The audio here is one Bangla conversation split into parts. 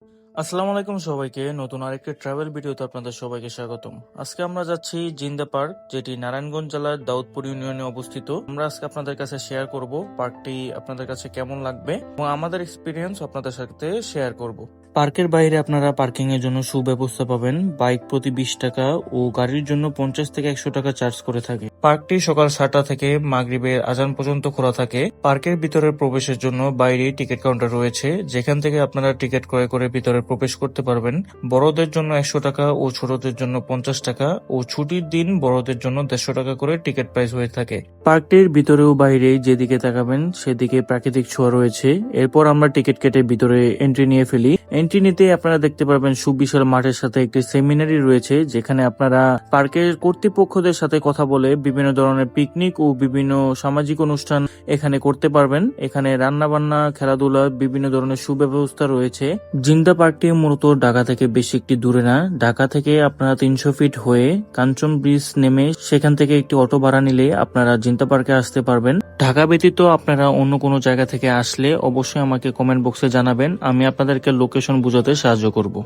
আসসালামু আলাইকুম সবাইকে। নতুন আরেকটি ট্রাভেল ভিডিওতে আপনাদের সবাইকে স্বাগতম। আজকে আমরা যাচ্ছি জিন্দা পার্ক, যেটি নারায়ণগঞ্জ জেলার দাউদপুর ইউনিয়নে অবস্থিত। আমরা আজকে আপনাদের কাছে শেয়ার করব পার্কটি আপনাদের কাছে কেমন লাগবে এবং আমাদের এক্সপিরিয়েন্স আপনাদের সাথে শেয়ার করব। পার্কের বাইরে আপনারা পার্কিং এর জন্য সুব্যবস্থা পাবেন। বাইক প্রতি 20 টাকা ও গাড়ির জন্য 50 থেকে 100 টাকা চার্জ করে থাকে। পার্কটি সকাল 7টা থেকে মাগরিবের আজান পর্যন্ত খোলা থাকে। পার্কের ভিতরে প্রবেশের জন্য বাইরে টিকিট কাউন্টার রয়েছে, যেখান থেকে আপনারা টিকিট ক্রয় করে ভিতরে প্রবেশ করতে পারবেন। বড়দের জন্য 100 টাকা ও ছোটদের জন্য 50 টাকা ও ছুটির দিন বড়দের জন্য 150 টাকা করে টিকিট প্রাইস হয়ে থাকে। পার্কটির ভিতরে ও বাইরে যেদিকে তাকাবেন সেদিকে প্রাকৃতিক ছোঁয়া রয়েছে। এরপর আমরা টিকিট কেটে ভিতরে এন্ট্রি নিয়ে ফেলি। এন্ট্রি নিতে আপনারা দেখতে পারবেন সুবিশাল মাঠের সাথে একটি সেমিনারি রয়েছে, যেখানে আপনারা পার্কের কর্তৃপক্ষদের সাথে কথা বলে বিভিন্ন ধরনের পিকনিক ও বিভিন্ন সামাজিক অনুষ্ঠান এখানে করতে পারবেন। এখানে রান্না বান্না, খেলাধুলা, বিভিন্ন ধরনের সুব্যবস্থা রয়েছে। জিন্দা পার্কটি মূলত ঢাকা থেকে বেশি একটি দূরে না। ঢাকা থেকে আপনারা 300 ফিট হয়ে কাঞ্চন ব্রিজ নেমে সেখান থেকে একটি অটো ভাড়া নিলে আপনারা জিন্দা পার্কে আসতে পারবেন। ঢাকা ব্যতীত আপনারা অন্য কোনো জায়গা থেকে আসলে অবশ্যই আমাকে কমেন্ট বক্সে জানাবেন, আমি আপনাদেরকে লোকেশন বোঝাতে সাহায্য করব।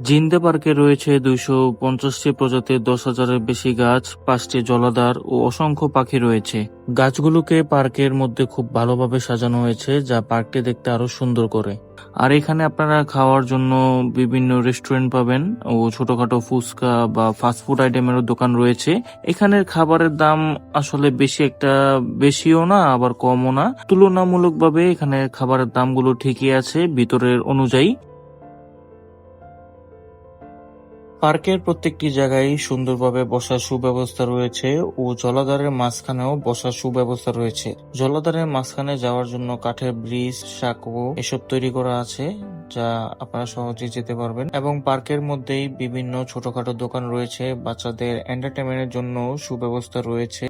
জিন্দা পার্কে রয়েছে 250টি প্রজাতির 10,000-এর বেশি গাছ, 5টি জলাধার ও অসংখ্য পাখি রয়েছে। গাছগুলোকে পার্কের মধ্যে খুব ভালোভাবে সাজানো হয়েছে, যা পার্কটি দেখতে আরো সুন্দর করে। আর এখানে আপনারা খাওয়ার জন্য বিভিন্ন রেস্টুরেন্ট পাবেন ও ছোটখাটো ফুচকা বা ফাস্টফুড আইটেমেরও দোকান রয়েছে। এখানের খাবারের দাম আসলে বেশি একটা বেশিও না আবার কমও না, তুলনামূলকভাবে এখানে খাবারের দামগুলো ঠিকই আছে ভিতরের অনুযায়ী। পার্কের প্রত্যেকটি জায়গায় সুন্দরভাবে বসার সুব্যবস্থা রয়েছে ও জলাধারের মাঝখানেও বসার সুব্যবস্থা রয়েছে। জলাধারের মাঝখানে যাওয়ার জন্য কাঠের ব্রিজ, সাঁকো এসব তৈরি করা আছে, যা আপনারা সহজে যেতে পারবেন। এবং পার্কের মধ্যেই বিভিন্ন ছোটখাটো দোকান রয়েছে, বাচ্চাদের এন্টারটেইনমেন্টের জন্য সুব্যবস্থা রয়েছে।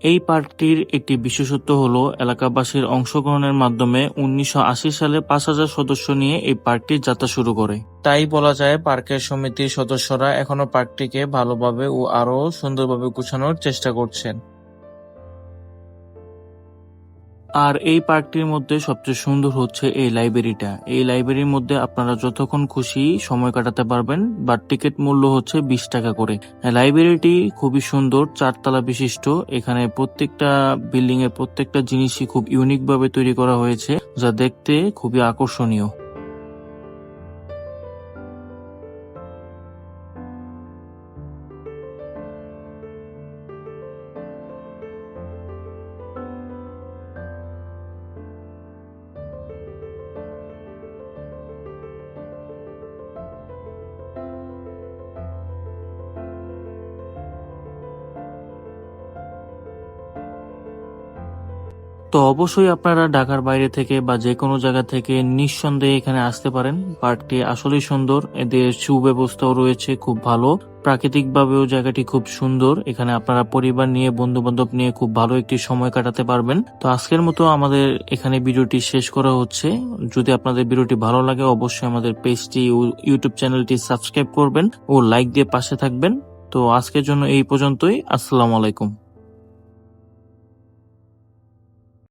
এই পার্কটির একটি বিশেষত্ব হলো এলাকাবাসীর অংশগ্রহণের মাধ্যমে 1980 সালে 5,000 সদস্য নিয়ে এই পার্কটির যাত্রা শুরু করে। তাই বলা যায় পার্কের সমিতির সদস্যরা এখনো পার্কটিকে ভালোভাবে ও আরো সুন্দরভাবে গুছানোর চেষ্টা করছেন। আর এই পার্কটির মধ্যে সবচেয়ে সুন্দর হচ্ছে এই লাইব্রেরিটা। এই লাইব্রেরির মধ্যে আপনারা যতক্ষণ খুশি সময় কাটাতে পারবেন, বাট টিকিট মূল্য হচ্ছে 20 টাকা করে। লাইব্রেরিটি খুবই সুন্দর, 4 তলা বিশিষ্ট। এখানে প্রত্যেকটা বিল্ডিং এর প্রত্যেকটা জিনিসই খুব ইউনিক ভাবে তৈরি করা হয়েছে, যা দেখতে খুবই আকর্ষণীয়। তো অবশ্যই আপনারা ঢাকার বাইরে থেকে বা যে কোনো জায়গা থেকে নিঃসন্দেহে এখানে আসতে পারেন। পার্কটি আসলেই সুন্দর, এদের সুব্যবস্থাও রয়েছে খুব ভালো। প্রাকৃতিক ভাবেও জায়গাটি খুব সুন্দর। এখানে আপনারা পরিবার নিয়ে, বন্ধু বান্ধব নিয়ে খুব ভালো একটি সময় কাটাতে পারবেন। তো আজকের মতো আমাদের এখানে ভিডিওটি শেষ করা হচ্ছে। যদি আপনাদের ভিডিওটি ভালো লাগে অবশ্যই আমাদের পেজটি ও ইউটিউব চ্যানেলটি সাবস্ক্রাইব করবেন ও লাইক দিয়ে পাশে থাকবেন। তো আজকের জন্য এই পর্যন্তই। আসসালামু আলাইকুম।